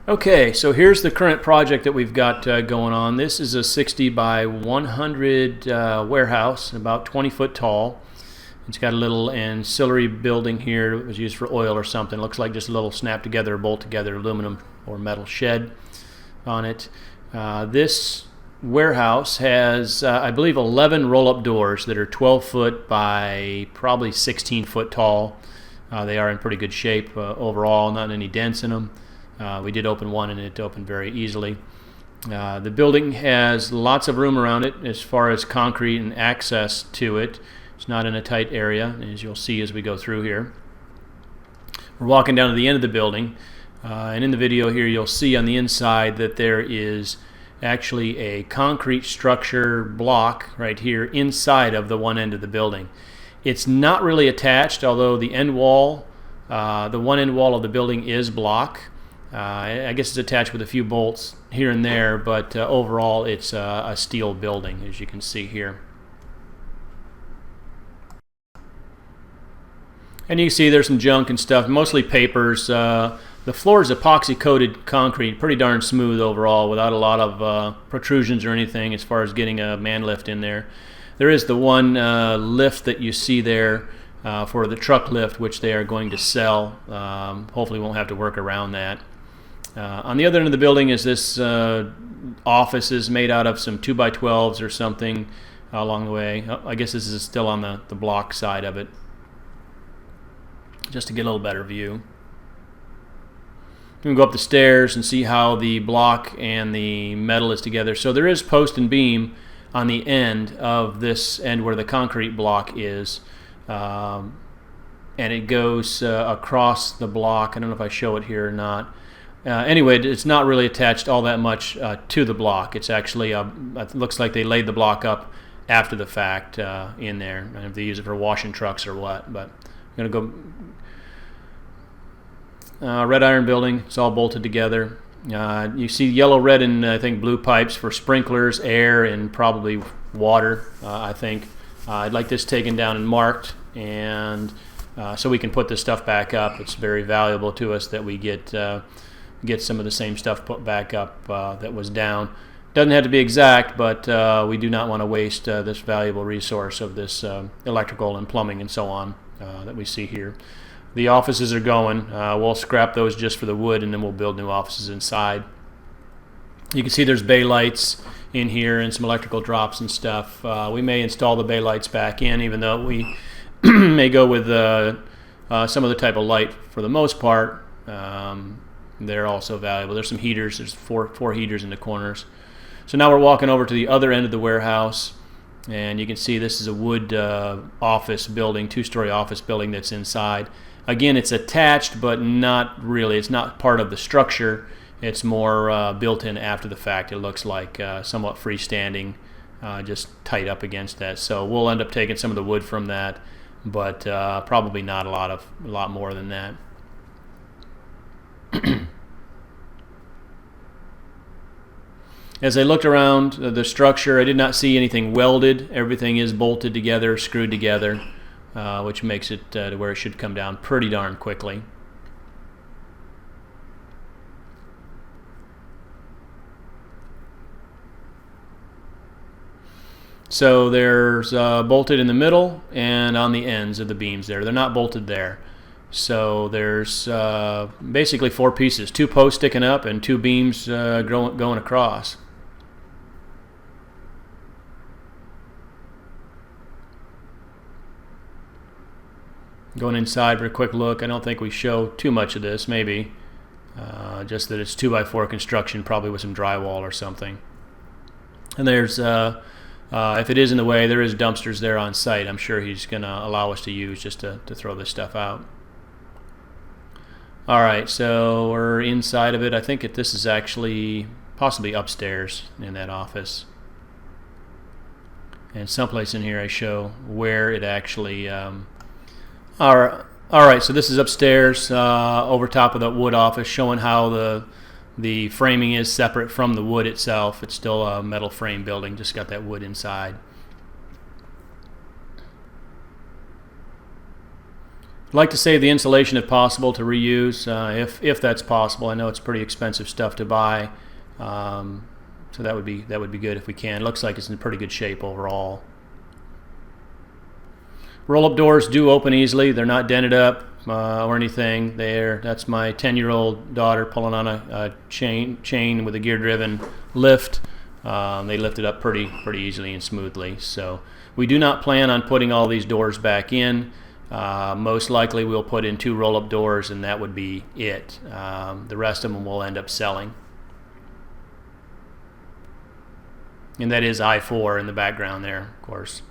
Okay, so here's the current project that we've got going on. This is a 60 by 100 warehouse, about 20 foot tall. It's got a little ancillary building here that was used for oil or something. It looks like just a little snap together, bolt together aluminum or metal shed on it. This warehouse has, I believe, 11 roll-up doors that are 12 foot by probably 16 foot tall. They are in pretty good shape overall, not any dents in them. We did open one and it opened very easily. The building has lots of room around it as far as concrete and access to it. It's not in a tight area, as you'll see as we go through here. We're walking down to the end of the building, and in the video here you'll see on the inside that there is actually a concrete structure block right here inside of the one end of the building. It's not really attached, although the end wall, the one end wall of the building is block. I guess it's attached with a few bolts here and there, but overall it's a steel building, as you can see here. And you can see there's some junk and stuff, mostly papers. The floor is epoxy coated concrete, pretty darn smooth overall, without a lot of protrusions or anything as far as getting a man lift in there. There is the one lift that you see there for the truck lift, which they are going to sell. Hopefully won't have to work around that. On the other end of the building is this office is made out of some 2x12s or something along the way. I guess this is still on the block side of it, just to get a little better view. You can go up the stairs and see how the block and the metal is together. So there is post and beam on the end of this end where the concrete block is, and it goes across the block. I don't know if I show it here or not. Anyway, it's not really attached all that much to the block. It's actually, it looks like they laid the block up after the fact in there. I don't know if they use it for washing trucks or what, but I'm going to go red iron building. It's all bolted together. You see yellow, red, and I think blue pipes for sprinklers, air, and probably water, I think. I'd like this taken down and marked, and so we can put this stuff back up. It's very valuable to us that we get some of the same stuff put back up that was down. Doesn't have to be exact, but we do not want to waste this valuable resource of this electrical and plumbing and so on that we see here. The offices are going. We'll scrap those just for the wood, and then we'll build new offices inside. You can see there's bay lights in here and some electrical drops and stuff. We may install the bay lights back in, even though we may go with some other type of light for the most part. They're also valuable. There's some heaters. There's four heaters in the corners. So now we're walking over to the other end of the warehouse, and you can see this is a wood office building, two-story office building that's inside. Again, it's attached, but not really. It's not part of the structure. It's more built in after the fact. It looks like somewhat freestanding, just tight up against that. So we'll end up taking some of the wood from that, but probably not a lot more than that. As I looked around the structure, I did not see anything welded. Everything is bolted together, screwed together, which makes it to where it should come down pretty darn quickly. So there's bolted in the middle and on the ends of the beams there. They're not bolted there. So there's basically four pieces, two posts sticking up and two beams going across. Going inside for a quick look. I don't think we show too much of this, maybe. Just that it's 2x4 construction, probably with some drywall or something. And there's, if it is in the way, there is dumpsters there on site. I'm sure he's going to allow us to use just to throw this stuff out. Alright, so we're inside of it. I think this is actually possibly upstairs in that office. And someplace in here I show where it actually... Alright, so this is upstairs over top of the wood office, showing how the framing is separate from the wood itself. It's still a metal frame building, just got that wood inside. I'd like to save the insulation if possible to reuse, if that's possible. I know it's pretty expensive stuff to buy, so that would be good if we can. It looks like it's in pretty good shape overall. Roll-up doors do open easily. They're not dented up or anything. That's my 10-year-old daughter pulling on a chain with a gear-driven lift. They lift it up pretty easily and smoothly. So we do not plan on putting all these doors back in. Most likely we'll put in 2 roll-up doors, and that would be it. The rest of them we'll end up selling. And that is I-4 in the background there, of course.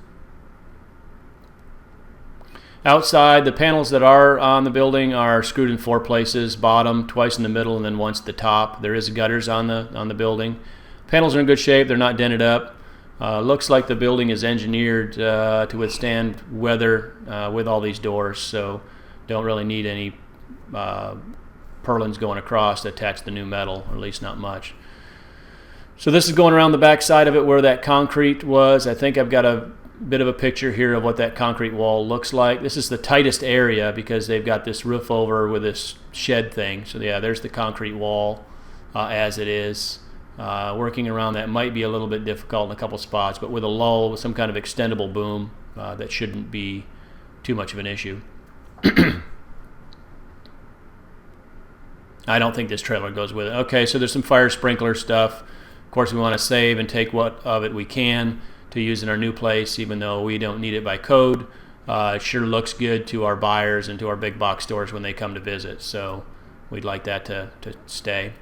Outside, the panels that are on the building are screwed in 4 places: bottom, twice in the middle, and then once at the top. There is gutters on the building. Panels are in good shape. They're not dented up. Looks like the building is engineered to withstand weather with all these doors, so don't really need any purlins going across to attach the new metal, or at least not much. So this is going around the back side of it where that concrete was. I think I've got a bit of a picture here of what that concrete wall looks like. This is the tightest area because they've got this roof over with this shed thing. So yeah, there's the concrete wall as it is. Working around that might be a little bit difficult in a couple spots, but with a lull, with some kind of extendable boom, that shouldn't be too much of an issue. I don't think this trailer goes with it. Okay, so there's some fire sprinkler stuff. Of course, we want to save and take what of it we can to use in our new place, even though we don't need it by code. It sure looks good to our buyers and to our big box stores when they come to visit, so we'd like that to stay.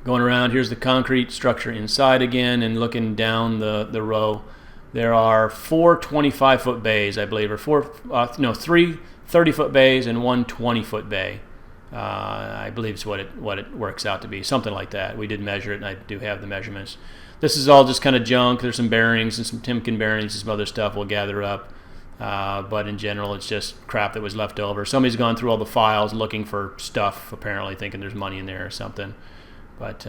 Going around, here's the concrete structure inside again, and looking down the row, there are 4 25-foot bays, I believe, or 3 30-foot bays and 1 20-foot bay. I believe is what it works out to be, something like that. We did measure it, and I do have the measurements. This is all just kind of junk. There's some bearings and some Timken bearings and some other stuff we'll gather up. But in general, it's just crap that was left over. Somebody's gone through all the files looking for stuff, apparently thinking there's money in there or something. But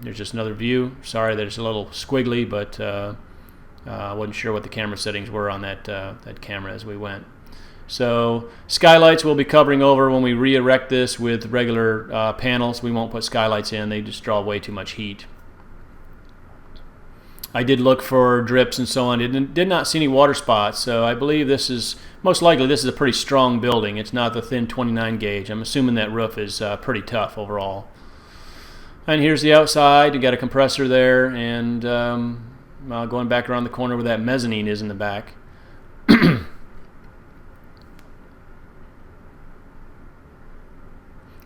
there's just another view. Sorry that it's a little squiggly, but I wasn't sure what the camera settings were on that camera as we went. So skylights we'll be covering over when we re-erect this with regular panels. We won't put skylights in. They just draw way too much heat. I did look for drips and so on. Did not see any water spots, so I believe this is, most likely this is a pretty strong building. It's not the thin 29 gauge. I'm assuming that roof is pretty tough overall. And here's the outside. You got a compressor there, and going back around the corner where that mezzanine is in the back.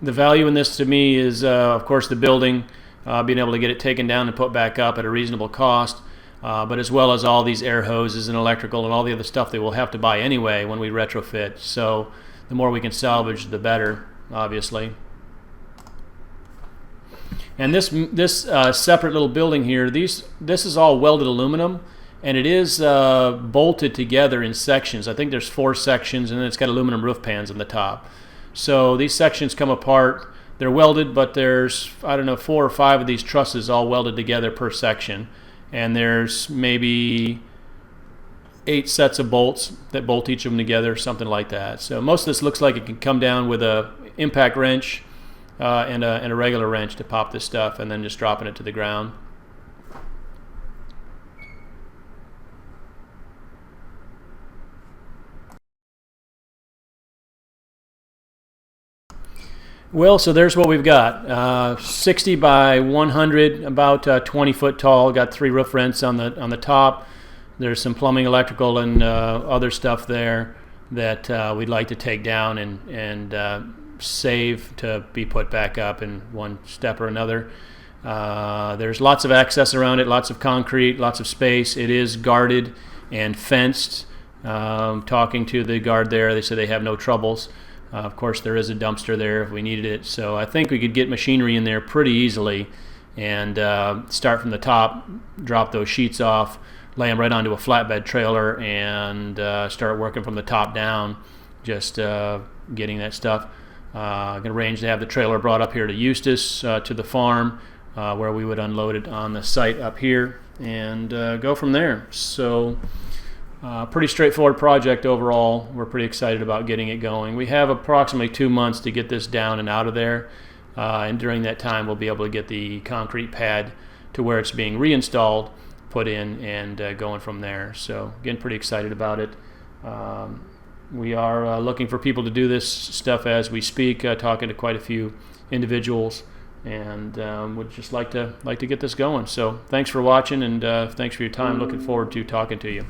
The value in this to me is, of course, the building, being able to get it taken down and put back up at a reasonable cost, but as well as all these air hoses and electrical and all the other stuff that we'll have to buy anyway when we retrofit. So the more we can salvage, the better, obviously. And this separate little building here, this is all welded aluminum, and it is bolted together in sections. I think there's 4 sections, and then it's got aluminum roof pans on the top. So these sections come apart. They're welded, but there's, I don't know, 4 or 5 of these trusses all welded together per section. And there's maybe 8 sets of bolts that bolt each of them together, something like that. So most of this looks like it can come down with a impact wrench and a regular wrench to pop this stuff, and then just dropping it to the ground. Well, so there's what we've got. 60 by 100, about 20 foot tall. Got 3 roof vents on the top. There's some plumbing, electrical, and other stuff there that we'd like to take down and save to be put back up in one step or another. There's lots of access around it, lots of concrete, lots of space. It is guarded and fenced. Talking to the guard there, they said they have no troubles. Of course, there is a dumpster there if we needed it, so I think we could get machinery in there pretty easily and start from the top, drop those sheets off, lay them right onto a flatbed trailer, and start working from the top down, just getting that stuff. I'm going to arrange to have the trailer brought up here to Eustis, to the farm, where we would unload it on the site up here and go from there. So Pretty straightforward project overall. We're pretty excited about getting it going. We have approximately 2 months to get this down and out of there, and during that time we'll be able to get the concrete pad to where it's being reinstalled, put in, and going from there. So again, pretty excited about it. We are looking for people to do this stuff as we speak, talking to quite a few individuals, and would just like to get this going. So thanks for watching, and thanks for your time. Looking forward to talking to you.